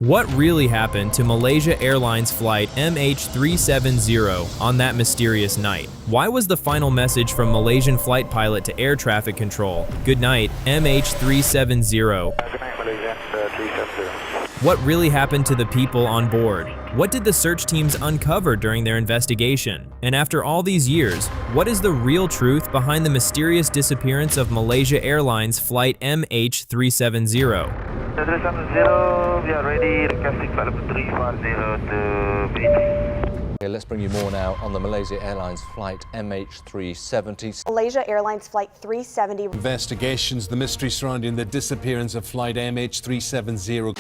What really happened to Malaysia Airlines Flight MH370 on that mysterious night? Why was the final message from Malaysian flight pilot to air traffic control, "Good night, MH370"? Good night, Malaysia 370. What really happened to the people on board? What did the search teams uncover during their investigation? And after all these years, what is the real truth behind the mysterious disappearance of Malaysia Airlines Flight MH370? 370, we are ready, requesting flight number 350 to Beijing. Okay, let's bring you more now on the Malaysia Airlines Flight MH370. Malaysia Airlines Flight 370. Investigations, the mystery surrounding the disappearance of Flight MH370.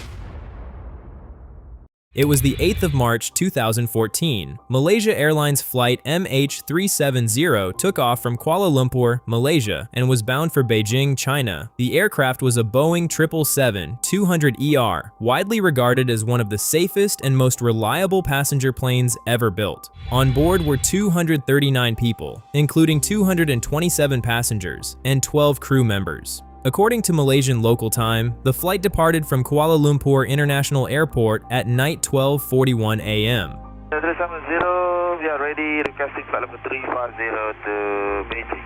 It was the 8th of March 2014. Malaysia Airlines Flight MH370 took off from Kuala Lumpur, Malaysia, and was bound for Beijing, China. The aircraft was a Boeing 777-200ER, widely regarded as one of the safest and most reliable passenger planes ever built. On board were 239 people, including 227 passengers and 12 crew members. According to Malaysian local time, the flight departed from Kuala Lumpur International Airport at night 12:41 a.m. 370, we are ready, requesting flight number 350 to Beijing.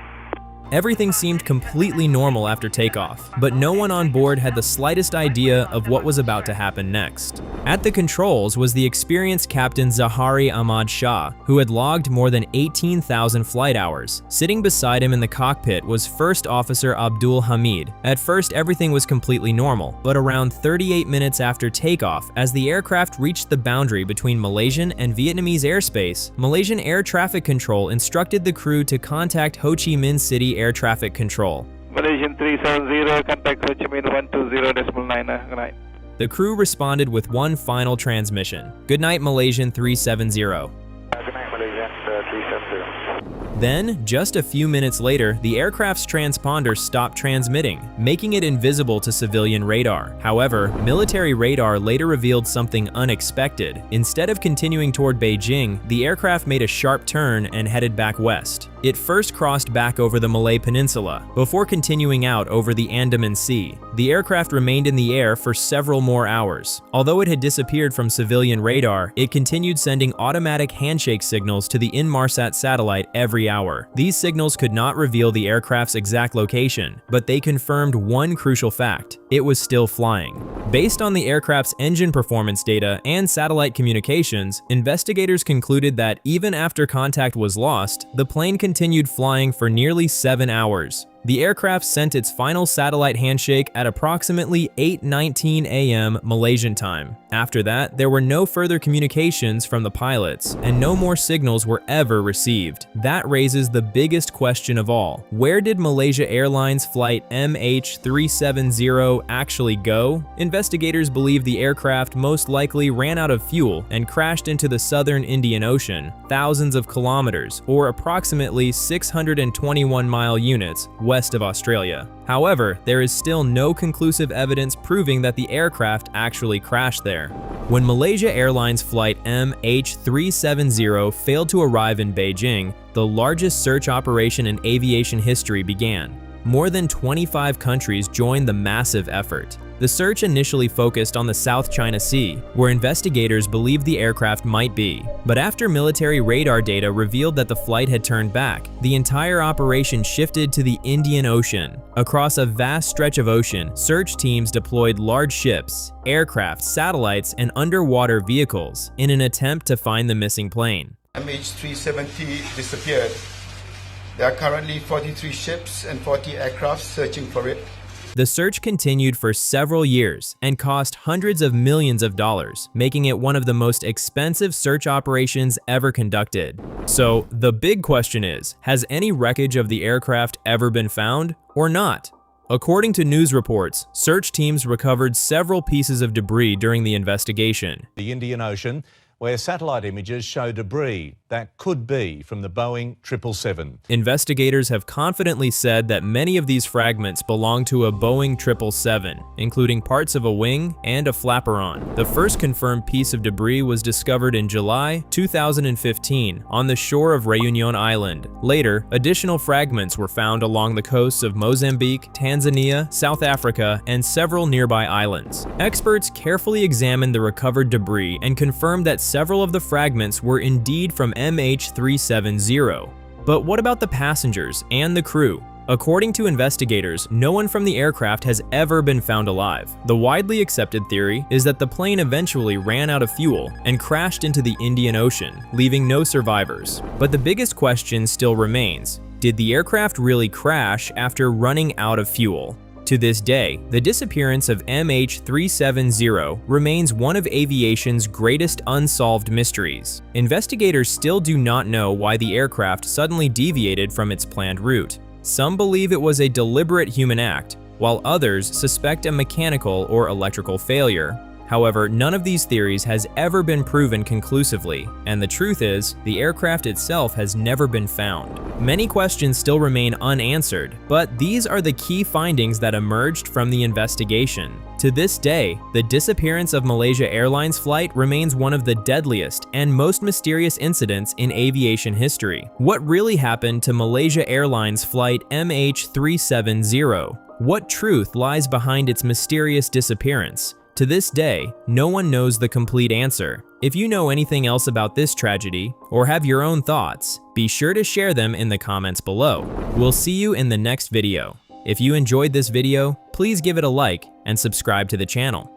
Everything seemed completely normal after takeoff, but no one on board had the slightest idea of what was about to happen next. At the controls was the experienced Captain Zahari Ahmad Shah, who had logged more than 18,000 flight hours. Sitting beside him in the cockpit was First Officer Abdul Hamid. At first, everything was completely normal, but around 38 minutes after takeoff, as the aircraft reached the boundary between Malaysian and Vietnamese airspace, Malaysian Air Traffic Control instructed the crew to contact Ho Chi Minh City Air Traffic Control. Malaysian 370, contact Ho Chi Minh 120.9, good night. The crew responded with one final transmission. "Good night, Malaysian 370. Good night, Malaysia 370. Then, just a few minutes later, the aircraft's transponder stopped transmitting, making it invisible to civilian radar. However, military radar later revealed something unexpected. Instead of continuing toward Beijing, the aircraft made a sharp turn and headed back west. It first crossed back over the Malay Peninsula, before continuing out over the Andaman Sea. The aircraft remained in the air for several more hours. Although it had disappeared from civilian radar, it continued sending automatic handshake signals to the Inmarsat satellite every hour. These signals could not reveal the aircraft's exact location, but they confirmed one crucial fact: it was still flying. Based on the aircraft's engine performance data and satellite communications, investigators concluded that even after contact was lost, the plane continued flying for nearly 7 hours. The aircraft sent its final satellite handshake at approximately 8:19 a.m. Malaysian time. After that, there were no further communications from the pilots, and no more signals were ever received. That raises the biggest question of all. Where did Malaysia Airlines Flight MH370 actually go? Investigators believe the aircraft most likely ran out of fuel and crashed into the southern Indian Ocean, thousands of kilometers, or approximately 621-mile units, west of Australia. However, there is still no conclusive evidence proving that the aircraft actually crashed there. When Malaysia Airlines Flight MH370 failed to arrive in Beijing, the largest search operation in aviation history began. More than 25 countries joined the massive effort. The search initially focused on the South China Sea, where investigators believed the aircraft might be. But after military radar data revealed that the flight had turned back, the entire operation shifted to the Indian Ocean. Across a vast stretch of ocean, search teams deployed large ships, aircraft, satellites, and underwater vehicles in an attempt to find the missing plane. MH370 disappeared. There are currently 43 ships and 40 aircraft searching for it. The search continued for several years and cost hundreds of millions of dollars, making it one of the most expensive search operations ever conducted. So, the big question is, has any wreckage of the aircraft ever been found or not? According to news reports, search teams recovered several pieces of debris during the investigation. The Indian Ocean, where satellite images show debris that could be from the Boeing 777. Investigators have confidently said that many of these fragments belong to a Boeing 777, including parts of a wing and a flaperon. The first confirmed piece of debris was discovered in July 2015 on the shore of Reunion Island. Later, additional fragments were found along the coasts of Mozambique, Tanzania, South Africa, and several nearby islands. Experts carefully examined the recovered debris and confirmed that several of the fragments were indeed from MH370. But what about the passengers and the crew? According to investigators, no one from the aircraft has ever been found alive. The widely accepted theory is that the plane eventually ran out of fuel and crashed into the Indian Ocean, leaving no survivors. But the biggest question still remains: did the aircraft really crash after running out of fuel? To this day, the disappearance of MH370 remains one of aviation's greatest unsolved mysteries. Investigators still do not know why the aircraft suddenly deviated from its planned route. Some believe it was a deliberate human act, while others suspect a mechanical or electrical failure. However, none of these theories has ever been proven conclusively, and the truth is, the aircraft itself has never been found. Many questions still remain unanswered, but these are the key findings that emerged from the investigation. To this day, the disappearance of Malaysia Airlines flight remains one of the deadliest and most mysterious incidents in aviation history. What really happened to Malaysia Airlines Flight MH370? What truth lies behind its mysterious disappearance? To this day, no one knows the complete answer. If you know anything else about this tragedy, or have your own thoughts, be sure to share them in the comments below. We'll see you in the next video. If you enjoyed this video, please give it a like and subscribe to the channel.